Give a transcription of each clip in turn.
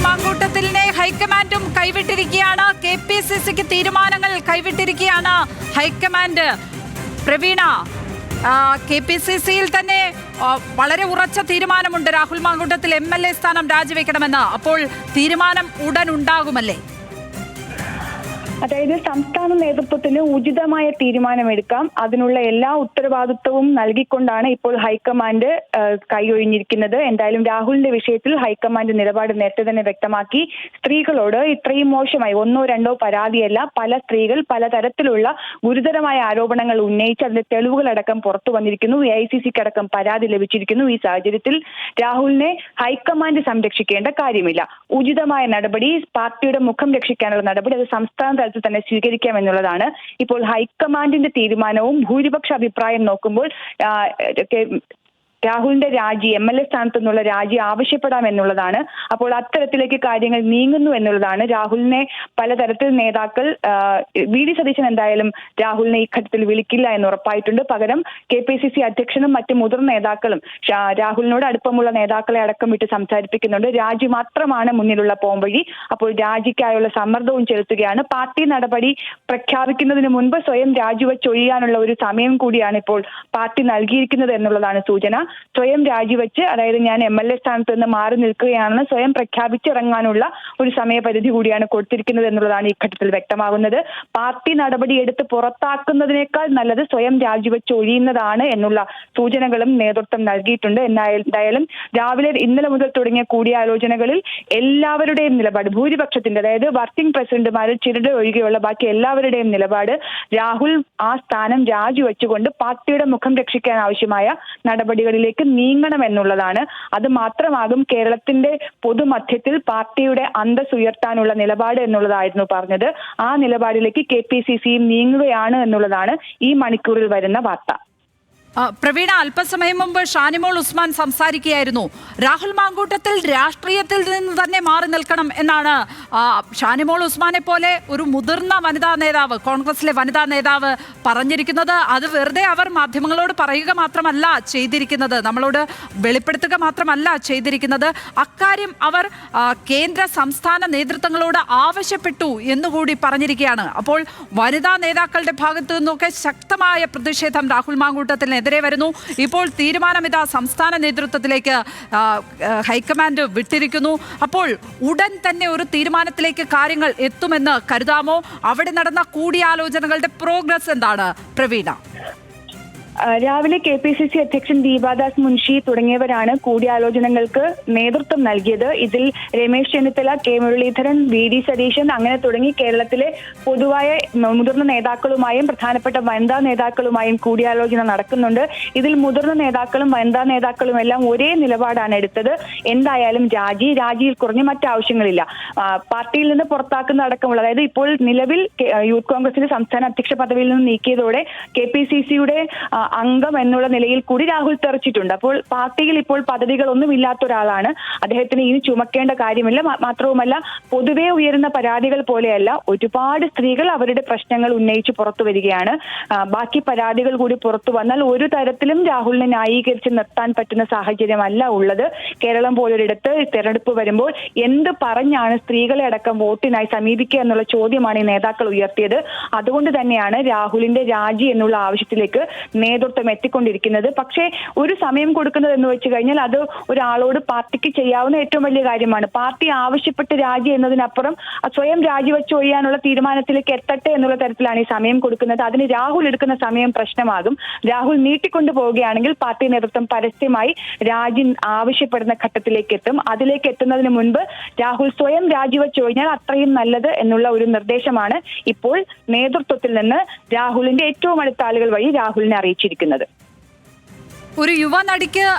മാങ്കൂട്ടത്തിലിനെ ഹൈക്കമാൻഡും കൈവിട്ടിരിക്കുകയാണ്. KPCCക്ക് തീരുമാനങ്ങൾ കൈവിട്ടിരിക്കുകയാണ് ഹൈക്കമാൻഡ്. പ്രവീണ, KPCCയിൽ തന്നെ വളരെ ഉറച്ച തീരുമാനമുണ്ട്. രാഹുൽ മാങ്കൂട്ടത്തിൽ MLA സ്ഥാനം രാജിവെക്കണമെന്ന്. അപ്പോൾ തീരുമാനം ഉടൻ ഉണ്ടാകുമല്ലേ? അതായത് സംസ്ഥാന നേതൃത്വത്തിന് ഉചിതമായ തീരുമാനമെടുക്കാം, അതിനുള്ള എല്ലാ ഉത്തരവാദിത്വവും നൽകിക്കൊണ്ടാണ് ഇപ്പോൾ ഹൈക്കമാൻഡ് കൈയൊഴിഞ്ഞിരിക്കുന്നത്. എന്തായാലും രാഹുലിന്റെ വിഷയത്തിൽ ഹൈക്കമാൻഡ് നിലപാട് നേരത്തെ തന്നെ വ്യക്തമാക്കി. സ്ത്രീകളോട് ഇത്രയും മോശമായി ഒന്നോ രണ്ടോ പരാതിയല്ല, പല സ്ത്രീകൾ പലതരത്തിലുള്ള ഗുരുതരമായ ആരോപണങ്ങൾ ഉന്നയിച്ച് അതിന്റെ തെളിവുകളടക്കം പുറത്തു വന്നിരിക്കുന്നു. AICCക്ക് അടക്കം പരാതി ലഭിച്ചിരിക്കുന്നു. ഈ സാഹചര്യത്തിൽ രാഹുലിനെ ഹൈക്കമാൻഡ് സംരക്ഷിക്കേണ്ട കാര്യമില്ല. ഉചിതമായ നടപടി, പാർട്ടിയുടെ മുഖം രക്ഷിക്കാനുള്ള നടപടി അത് സംസ്ഥാന തന്നെ സ്വീകരിക്കാമെന്നുള്ളതാണ് ഇപ്പോൾ ഹൈക്കമാൻഡിന്റെ തീരുമാനവും. ഭൂരിപക്ഷ അഭിപ്രായം നോക്കുമ്പോൾ രാഹുലിന്റെ രാജി, MLA സ്ഥാനത്തു നിന്നുള്ള രാജി ആവശ്യപ്പെടാമെന്നുള്ളതാണ്. അപ്പോൾ അത്തരത്തിലേക്ക് കാര്യങ്ങൾ നീങ്ങുന്നു എന്നുള്ളതാണ്. രാഹുലിനെ പലതരത്തിൽ നേതാക്കൾ VD സതീശൻ എന്തായാലും രാഹുലിനെ ഈ ഘട്ടത്തിൽ വിളിക്കില്ല എന്ന് ഉറപ്പായിട്ടുണ്ട്. പകരം KPCC അധ്യക്ഷനും മറ്റ് മുതിർന്ന നേതാക്കളും രാഹുലിനോട് അടുപ്പമുള്ള നേതാക്കളെ അടക്കം വിട്ട് സംസാരിപ്പിക്കുന്നുണ്ട്. രാജി മാത്രമാണ് മുന്നിലുള്ള പോംവഴി. അപ്പോൾ രാജിക്കായുള്ള സമ്മർദ്ദവും ചെലുത്തുകയാണ്. പാർട്ടി നടപടി പ്രഖ്യാപിക്കുന്നതിന് മുൻപ് സ്വയം രാജിവെച്ചൊഴിയാനുള്ള ഒരു സമയം കൂടിയാണ് ഇപ്പോൾ പാർട്ടി നൽകിയിരിക്കുന്നത് എന്നുള്ളതാണ് സൂചന. സ്വയം രാജിവെച്ച്, അതായത് ഞാൻ MLA സ്ഥാനത്ത് നിന്ന് മാറി നിൽക്കുകയാണെന്ന് സ്വയം പ്രഖ്യാപിച്ചിറങ്ങാനുള്ള ഒരു സമയപരിധി കൂടിയാണ് കൊടുത്തിരിക്കുന്നത് എന്നുള്ളതാണ് ഈ ഘട്ടത്തിൽ വ്യക്തമാകുന്നത്. പാർട്ടി നടപടി എടുത്ത് പുറത്താക്കുന്നതിനേക്കാൾ നല്ലത് സ്വയം രാജിവെച്ച് ഒഴിയുന്നതാണ് എന്നുള്ള സൂചനകളും നേതൃത്വം നൽകിയിട്ടുണ്ട്. എന്തായാലും ഇന്നലെ മുതൽ തുടങ്ങിയ കൂടിയാലോചനകളിൽ എല്ലാവരുടെയും നിലപാട്, ഭൂരിപക്ഷത്തിന്റെ, അതായത് വർക്കിംഗ് പ്രസിഡന്റുമാരിൽ ചിലരുടെ ഒഴികെയുള്ള ബാക്കി എല്ലാവരുടെയും നിലപാട് രാഹുൽ ആ സ്ഥാനം രാജിവെച്ചുകൊണ്ട് പാർട്ടിയുടെ മുഖം രക്ഷിക്കാൻ ആവശ്യമായ നടപടികളിലേക്ക് നീങ്ങണം എന്നുള്ളതാണ്. അത് മാത്രമാകും കേരളത്തിന്റെ പൊതുമധ്യത്തിൽ പാർട്ടിയുടെ അന്തസ് ഉയർത്താനുള്ള നിലപാട് എന്നുള്ളതായിരുന്നു പറഞ്ഞത്. ആ നിലപാടിലേക്ക് KPCCയും നീങ്ങുകയാണ് എന്നുള്ളതാണ് ഈ മണിക്കൂറിൽ വരുന്ന വാർത്ത. പ്രവീണ, അല്പസമയം മുമ്പ് ഷാനിമോൾ ഉസ്മാൻ സംസാരിക്കുകയായിരുന്നു. രാഹുൽ മാങ്കൂട്ടത്തിൽ രാഷ്ട്രീയത്തിൽ നിന്ന് തന്നെ മാറി നിൽക്കണം എന്നാണ് ഷാനിമോൾ ഉസ്മാനെ പോലെ ഒരു മുതിർന്ന വനിതാ നേതാവ്, കോൺഗ്രസിലെ വനിതാ നേതാവ് പറഞ്ഞിരിക്കുന്നത്. അത് വെറുതെ അവർ മാധ്യമങ്ങളോട് പറയുക മാത്രമല്ല ചെയ്തിരിക്കുന്നത്, നമ്മളോട് വെളിപ്പെടുത്തുക മാത്രമല്ല ചെയ്തിരിക്കുന്നത്. അക്കാര്യം അവർ കേന്ദ്ര സംസ്ഥാന നേതൃത്വങ്ങളോട് ആവശ്യപ്പെട്ടു എന്നുകൂടി പറഞ്ഞിരിക്കുകയാണ്. അപ്പോൾ വനിതാ നേതാക്കളുടെ ഭാഗത്തു നിന്നൊക്കെ ശക്തമായ പ്രതിഷേധം രാഹുൽ മാങ്കൂട്ടത്തിൽ എതിരെ വരുന്നു. ഇപ്പോൾ തീരുമാനം ഇതാ സംസ്ഥാന നേതൃത്വത്തിലേക്ക് ഹൈക്കമാൻഡ് വിട്ടിരിക്കുന്നു. അപ്പോൾ ഉടൻ തന്നെ ഒരു തീരുമാനത്തിലേക്ക് കാര്യങ്ങൾ എത്തുമെന്ന് കരുതാമോ? അവിടെ നടന്ന കൂടിയാലോചനകളുടെ പ്രോഗ്രസ് എന്താണ് പ്രവീണ? രാവിലെ KPCC അധ്യക്ഷൻ ദീപാദാസ് മുൻഷി തുടങ്ങിയവരാണ് കൂടിയാലോചനകൾക്ക് നേതൃത്വം നൽകിയത്. ഇതിൽ രമേശ് ചെന്നിത്തല, K മുരളീധരൻ, VD സതീശൻ അങ്ങനെ തുടങ്ങി കേരളത്തിലെ പൊതുവായ മുതിർന്ന നേതാക്കളുമായും പ്രധാനപ്പെട്ട വനിതാ നേതാക്കളുമായും കൂടിയാലോചന നടക്കുന്നുണ്ട്. ഇതിൽ മുതിർന്ന നേതാക്കളും വനിതാ നേതാക്കളും എല്ലാം ഒരേ നിലപാടാണ് എടുത്തത്. എന്തായാലും രാജിയിൽ കുറഞ്ഞ മറ്റാവശ്യങ്ങളില്ല. പാർട്ടിയിൽ നിന്ന് പുറത്താക്കുന്ന അടക്കമുള്ള, അതായത് ഇപ്പോൾ നിലവിൽ യൂത്ത് കോൺഗ്രസിന്റെ സംസ്ഥാന അധ്യക്ഷ പദവിയിൽ നിന്ന് നീക്കിയതോടെ KPCCയുടെ അംഗം എന്നുള്ള നിലയിൽ കൂടി രാഹുൽ തെറിച്ചിട്ടുണ്ട്. അപ്പോൾ പാർട്ടിയിൽ ഇപ്പോൾ പദവികളൊന്നും ഇല്ലാത്ത ഒരാളാണ്. അദ്ദേഹത്തിന് ഇനി ചുമക്കേണ്ട കാര്യമില്ല. മാത്രവുമല്ല, പൊതുവെ ഉയരുന്ന പരാതികൾ പോലെയല്ല, ഒരുപാട് സ്ത്രീകൾ അവരുടെ പ്രശ്നങ്ങൾ ഉന്നയിച്ച് പുറത്തു വരികയാണ്. ബാക്കി പരാതികൾ കൂടി പുറത്തു വന്നാൽ ഒരു തരത്തിലും രാഹുലിനെ ന്യായീകരിച്ച് നിർത്താൻ പറ്റുന്ന സാഹചര്യമല്ല ഉള്ളത്. കേരളം പോലൊരിടത്ത് തെരഞ്ഞെടുപ്പ് വരുമ്പോൾ എന്ത് പറഞ്ഞാണ് സ്ത്രീകളെ അടക്കം വോട്ടിനായി സമീപിക്കുക എന്നുള്ള ചോദ്യമാണ് ഈ നേതാക്കൾ ഉയർത്തിയത്. അതുകൊണ്ട് തന്നെയാണ് രാഹുലിന്റെ രാജി എന്നുള്ള ആവശ്യത്തിലേക്ക് നേതൃത്വം എത്തിക്കൊണ്ടിരിക്കുന്നത്. പക്ഷേ ഒരു സമയം കൊടുക്കുന്നത് എന്ന് വെച്ച് കഴിഞ്ഞാൽ അത് ഒരാളോട് പാർട്ടിക്ക് ചെയ്യാവുന്ന ഏറ്റവും വലിയ കാര്യമാണ്. പാർട്ടി ആവശ്യപ്പെട്ട് രാജി എന്നതിനപ്പുറം സ്വയം രാജിവെച്ച് ഒഴിയാനുള്ള തീരുമാനത്തിലേക്ക് എത്തട്ടെ എന്നുള്ള തരത്തിലാണ് ഈ സമയം കൊടുക്കുന്നത്. അതിന് രാഹുൽ എടുക്കുന്ന സമയം പ്രശ്നമാകും. രാഹുൽ നീട്ടിക്കൊണ്ടു പോവുകയാണെങ്കിൽ പാർട്ടി നേതൃത്വം പരസ്യമായി രാജി ആവശ്യപ്പെടുന്ന ഘട്ടത്തിലേക്ക് എത്തും. അതിലേക്ക് എത്തുന്നതിന് മുൻപ് രാഹുൽ സ്വയം രാജിവെച്ച് ഒഴിഞ്ഞാൽ അത്രയും നല്ലത് എന്നുള്ള ഒരു നിർദ്ദേശമാണ് ഇപ്പോൾ നേതൃത്വത്തിൽ നിന്ന് രാഹുലിന്റെ ഏറ്റവും അടുത്ത ആളുകൾ വഴി രാഹുലിനെ അറിയിച്ചിരിക്കുന്നത്. ഒരു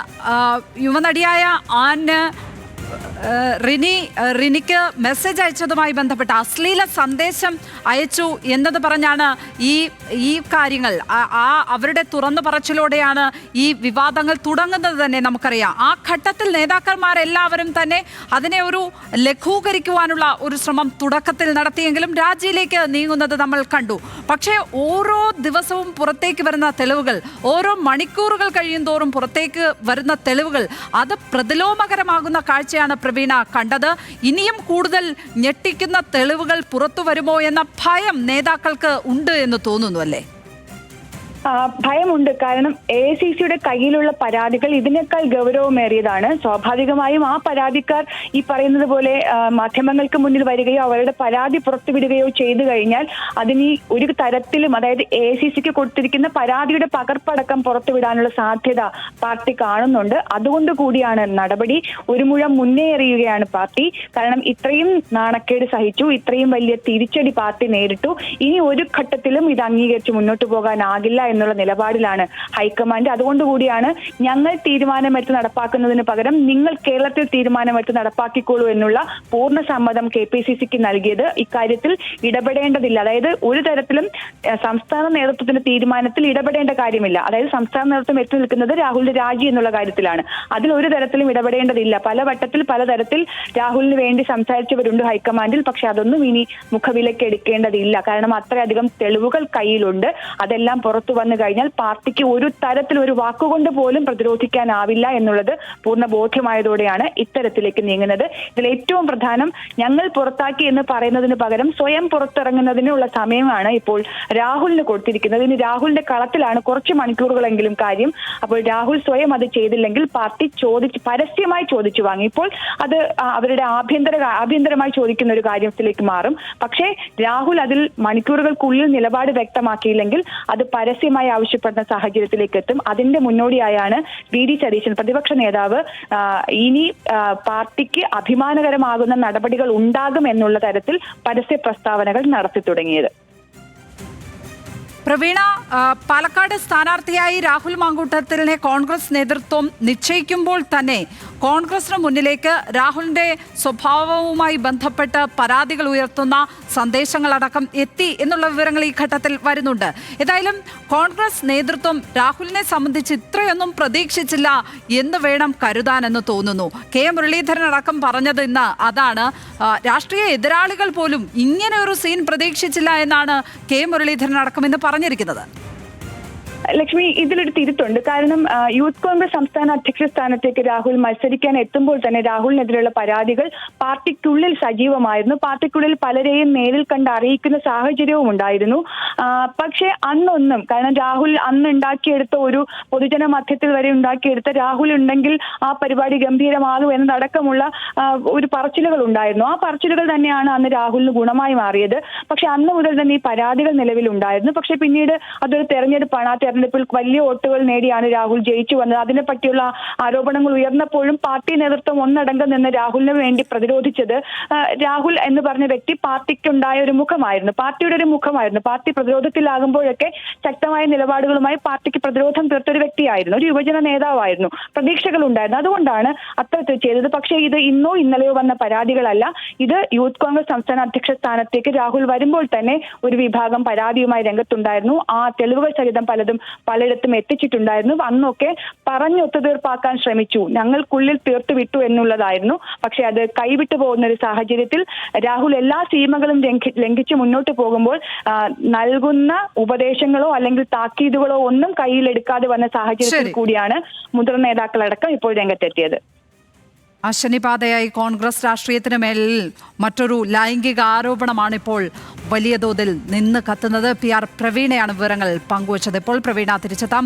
യുവനടിയായ ആന് റിനിക്ക് മെസ്സേജ് അയച്ചതുമായി ബന്ധപ്പെട്ട് അശ്ലീല സന്ദേശം അയച്ചു എന്നത് പറഞ്ഞാണ് ഈ കാര്യങ്ങൾ അവരുടെ തുറന്നു പറച്ചിലൂടെയാണ് ഈ വിവാദങ്ങൾ തുടങ്ങുന്നത് തന്നെ നമുക്കറിയാം. ആ ഘട്ടത്തിൽ നേതാക്കന്മാരെല്ലാവരും തന്നെ അതിനെ ഒരു ലഘൂകരിക്കുവാനുള്ള ഒരു ശ്രമം തുടക്കത്തിൽ നടത്തിയെങ്കിലും രാജിയിലേക്ക് നീങ്ങുന്നത് നമ്മൾ കണ്ടു. പക്ഷേ ഓരോ ദിവസവും പുറത്തേക്ക് വരുന്ന തെളിവുകൾ, ഓരോ മണിക്കൂറുകൾ കഴിയും തോറും പുറത്തേക്ക് വരുന്ന തെളിവുകൾ അത് പ്രതിലോമകരമാകുന്ന കാഴ്ചയാണ് എങ്ങനെയാണ് പ്രവീണ കണ്ടത്? ഇനിയും കൂടുതൽ ഞെട്ടിക്കുന്ന തെളിവുകൾ പുറത്തു വരുമോ എന്ന ഭയം നേതാക്കൾക്ക് ഉണ്ട് എന്ന് തോന്നുന്നു അല്ലേ? ഭയമുണ്ട്. കാരണം AICCയുടെ കയ്യിലുള്ള പരാതികൾ ഇതിനേക്കാൾ ഗൗരവമേറിയതാണ്. സ്വാഭാവികമായും ആ പരാതിക്കാർ ഈ പറയുന്നത് പോലെ മാധ്യമങ്ങൾക്ക് മുന്നിൽ വരികയോ അവരുടെ പരാതി പുറത്തുവിടുകയോ ചെയ്തു കഴിഞ്ഞാൽ അതിന് ഒരു തരത്തിലും, അതായത് AICCക്ക് കൊടുത്തിരിക്കുന്ന പരാതിയുടെ പകർപ്പടക്കം പുറത്തുവിടാനുള്ള സാധ്യത പാർട്ടി കാണുന്നുണ്ട്. അതുകൊണ്ട് കൂടിയാണ് നടപടി. ഒരു മുഴം മുന്നേ എറിയുകയാണ് പാർട്ടി. കാരണം ഇത്രയും നാണക്കേട് സഹിച്ചു, ഇത്രയും വലിയ തിരിച്ചടി പാർട്ടി നേരിട്ടു. ഇനി ഒരു ഘട്ടത്തിലും ഇത് അംഗീകരിച്ച് മുന്നോട്ട് പോകാനാകില്ല എന്നുള്ള നിലപാടിലാണ് ഹൈക്കമാൻഡ്. അതുകൊണ്ടുകൂടിയാണ് ഞങ്ങൾ തീരുമാനമെടുത്ത് നടപ്പാക്കുന്നതിന് പകരം നിങ്ങൾ കേരളത്തിൽ തീരുമാനമെടുത്ത് നടപ്പാക്കിക്കോളൂ എന്നുള്ള പൂർണ്ണ സമ്മതം KPCCക്ക് നൽകിയത്. ഇക്കാര്യത്തിൽ ഇടപെടേണ്ടതില്ല. അതായത് ഒരു തരത്തിലും സംസ്ഥാന നേതൃത്വത്തിന്റെ തീരുമാനത്തിൽ ഇടപെടേണ്ട കാര്യമില്ല. അതായത് സംസ്ഥാന നേതൃത്വം എത്തി നിൽക്കുന്നത് രാഹുലിന്റെ രാജി എന്നുള്ള കാര്യത്തിലാണ്. അതിൽ ഒരു തരത്തിലും ഇടപെടേണ്ടതില്ല. പലതരത്തിൽ രാഹുലിന് വേണ്ടി സംസാരിച്ചവരുണ്ട് ഹൈക്കമാൻഡിൽ. പക്ഷെ അതൊന്നും ഇനി മുഖവിലയ്ക്ക് എടുക്കേണ്ടതില്ല. കാരണം അത്രയധികം തെളിവുകൾ കയ്യിലുണ്ട്. അതെല്ലാം പുറത്തു വന്നു കഴിഞ്ഞാൽ പാർട്ടിക്ക് ഒരു തരത്തിൽ ഒരു വാക്കുകൊണ്ട് പോലും പ്രതിരോധിക്കാനാവില്ല എന്നുള്ളത് പൂർണ്ണ ബോധ്യമായതോടെയാണ് ഇത്തരത്തിലേക്ക് നീങ്ങുന്നത്. ഇതിൽ ഏറ്റവും പ്രധാനം, ഞങ്ങൾ പുറത്താക്കി എന്ന് പറയുന്നതിന് പകരം സ്വയം പുറത്തിറങ്ങുന്നതിനുള്ള സമയമാണ് ഇപ്പോൾ രാഹുലിന് കൊടുത്തിരിക്കുന്നത്. ഇനി രാഹുലിന്റെ കളത്തിലാണ് കുറച്ച് മണിക്കൂറുകളെങ്കിലും കാര്യം. അപ്പോൾ രാഹുൽ സ്വയം അത് ചെയ്തില്ലെങ്കിൽ പാർട്ടി പരസ്യമായി ചോദിച്ചു വാങ്ങി. ഇപ്പോൾ അത് അവരുടെ ആഭ്യന്തരമായി ചോദിക്കുന്ന ഒരു കാര്യത്തിലേക്ക് മാറും. പക്ഷേ രാഹുൽ അതിൽ മണിക്കൂറുകൾക്കുള്ളിൽ നിലപാട് വ്യക്തമാക്കിയില്ലെങ്കിൽ അത് പരസ്യമായി ആവശ്യപ്പെടുന്ന സാഹചര്യത്തിലേക്ക് എത്തും. അതിന്റെ മുന്നോടിയായാണ് VD സതീശൻ പ്രതിപക്ഷ നേതാവ് ഇനി പാർട്ടിക്ക് അഭിമാനകരമാകുന്ന നടപടികൾ ഉണ്ടാകും എന്നുള്ള തരത്തിൽ പരസ്യ പ്രസ്താവനകൾ നടത്തി തുടങ്ങിയത്. പ്രവീണ, പാലക്കാട് സ്ഥാനാർത്ഥിയായി രാഹുൽ മാങ്കൂട്ടത്തിലിനെ കോൺഗ്രസ് നേതൃത്വം നിശ്ചയിക്കുമ്പോൾ തന്നെ കോൺഗ്രസിന് മുന്നിലേക്ക് രാഹുലിന്റെ സ്വഭാവവുമായി ബന്ധപ്പെട്ട് പരാതികൾ ഉയർത്തുന്ന സന്ദേശങ്ങളടക്കം എത്തി എന്നുള്ള വിവരങ്ങൾ ഈ ഘട്ടത്തിൽ വരുന്നുണ്ട്. ഏതായാലും കോൺഗ്രസ് നേതൃത്വം രാഹുലിനെ സംബന്ധിച്ച് ഇത്രയൊന്നും പ്രതീക്ഷിച്ചില്ല എന്ന് വേണം കരുതാനെന്ന് തോന്നുന്നു. മുരളീധരൻ അടക്കം പറഞ്ഞത് ഇന്ന് അതാണ്. രാഷ്ട്രീയ എതിരാളികൾ പോലും ഇങ്ങനെ ഒരു സീൻ പ്രതീക്ഷിച്ചില്ല എന്നാണ് മുരളീധരൻ അടക്കം ഇന്ന് പറഞ്ഞിരിക്കുന്നത്. ലക്ഷ്മി, ഇതിലൊരു തിരുത്തുണ്ട്. കാരണം യൂത്ത് കോൺഗ്രസ് സംസ്ഥാന അധ്യക്ഷ സ്ഥാനത്തേക്ക് രാഹുൽ മത്സരിക്കാൻ എത്തുമ്പോൾ തന്നെ രാഹുലിനെതിരെയുള്ള പരാതികൾ പാർട്ടിക്കുള്ളിൽ സജീവമായിരുന്നു. പാർട്ടിക്കുള്ളിൽ പലരെയും നേരിൽ കണ്ട് അറിയിക്കുന്ന സാഹചര്യവും ഉണ്ടായിരുന്നു. പക്ഷേ അന്നൊന്നും, കാരണം രാഹുൽ അന്ന് ഉണ്ടാക്കിയെടുത്ത ഒരു പൊതുജന മധ്യത്തിൽ വരെ ഉണ്ടാക്കിയെടുത്ത രാഹുൽ ഉണ്ടെങ്കിൽ ആ പരിപാടി ഗംഭീരമാകും എന്നതടക്കമുള്ള ഒരു പറച്ചിലുകൾ ഉണ്ടായിരുന്നു. ആ പറച്ചിലുകൾ തന്നെയാണ് അന്ന് രാഹുലിന് ഗുണമായി മാറിയത്. പക്ഷെ അന്ന് മുതൽ തന്നെ ഈ പരാതികൾ നിലവിലുണ്ടായിരുന്നു. പക്ഷെ പിന്നീട് അതൊരു തെരഞ്ഞെടുപ്പാണ്. ആ തെരഞ്ഞെടുപ്പിൽ വലിയ വോട്ടുകൾ നേടിയാണ് രാഹുൽ ജയിച്ചു വന്നത്. അതിനെ പറ്റിയുള്ള ആരോപണങ്ങൾ ഉയർന്നപ്പോഴും പാർട്ടി നേതൃത്വം ഒന്നടങ്കം നിന്ന് രാഹുലിന് വേണ്ടി പ്രതിരോധിച്ചത് രാഹുൽ എന്ന് പറഞ്ഞ വ്യക്തി പാർട്ടിക്കുണ്ടായ ഒരു മുഖമായിരുന്നു, പാർട്ടിയുടെ ഒരു മുഖമായിരുന്നു. പാർട്ടി പ്രതിരോധത്തിലാകുമ്പോഴൊക്കെ ശക്തമായ നിലപാടുകളുമായി പാർട്ടിക്ക് പ്രതിരോധം തീർത്തൊരു വ്യക്തിയായിരുന്നു, ഒരു യുവജന നേതാവായിരുന്നു, പ്രതീക്ഷകൾ ഉണ്ടായിരുന്നു. അതുകൊണ്ടാണ് അത്തരത്തിൽ ചെയ്തത്. പക്ഷേ ഇത് ഇന്നോ ഇന്നലെയോ വന്ന പരാതികളല്ല. ഇത് യൂത്ത് കോൺഗ്രസ് സംസ്ഥാന അധ്യക്ഷ സ്ഥാനത്തേക്ക് രാഹുൽ വരുമ്പോൾ തന്നെ ഒരു വിഭാഗം പരാതിയുമായി രംഗത്തുണ്ടായിരുന്നു. ആ തെളിവുകൾ സഹിതം പലയിടത്തും എത്തിച്ചിട്ടുണ്ടായിരുന്നു. അന്നൊക്കെ ഒത്തുതീർപ്പാക്കാൻ ശ്രമിച്ചു, ഞങ്ങൾക്കുള്ളിൽ തീർത്തു വിട്ടു എന്നുള്ളതായിരുന്നു. പക്ഷെ അത് കൈവിട്ടു പോകുന്ന ഒരു സാഹചര്യത്തിൽ രാഹുൽ എല്ലാ സീമകളും ലംഘിച്ച് മുന്നോട്ട് പോകുമ്പോൾ നൽകുന്ന ഉപദേശങ്ങളോ അല്ലെങ്കിൽ താക്കീതുകളോ ഒന്നും കയ്യിലെടുക്കാതെ വന്ന സാഹചര്യത്തിൽ കൂടിയാണ് മുതിർന്ന നേതാക്കളടക്കം ഇപ്പോൾ രംഗത്തെത്തിയത്. അശനിപാതയായി കോൺഗ്രസ് രാഷ്ട്രീയത്തിന് മേലിൽ മറ്റൊരു ലൈംഗിക ആരോപണമാണ് ഇപ്പോൾ വലിയ തോതിൽ നിന്ന് കത്തുന്നത്. PR പ്രവീണയാണ് വിവരങ്ങൾ പങ്കുവച്ചത്. ഇപ്പോൾ പ്രവീണ തിരിച്ചെത്താം.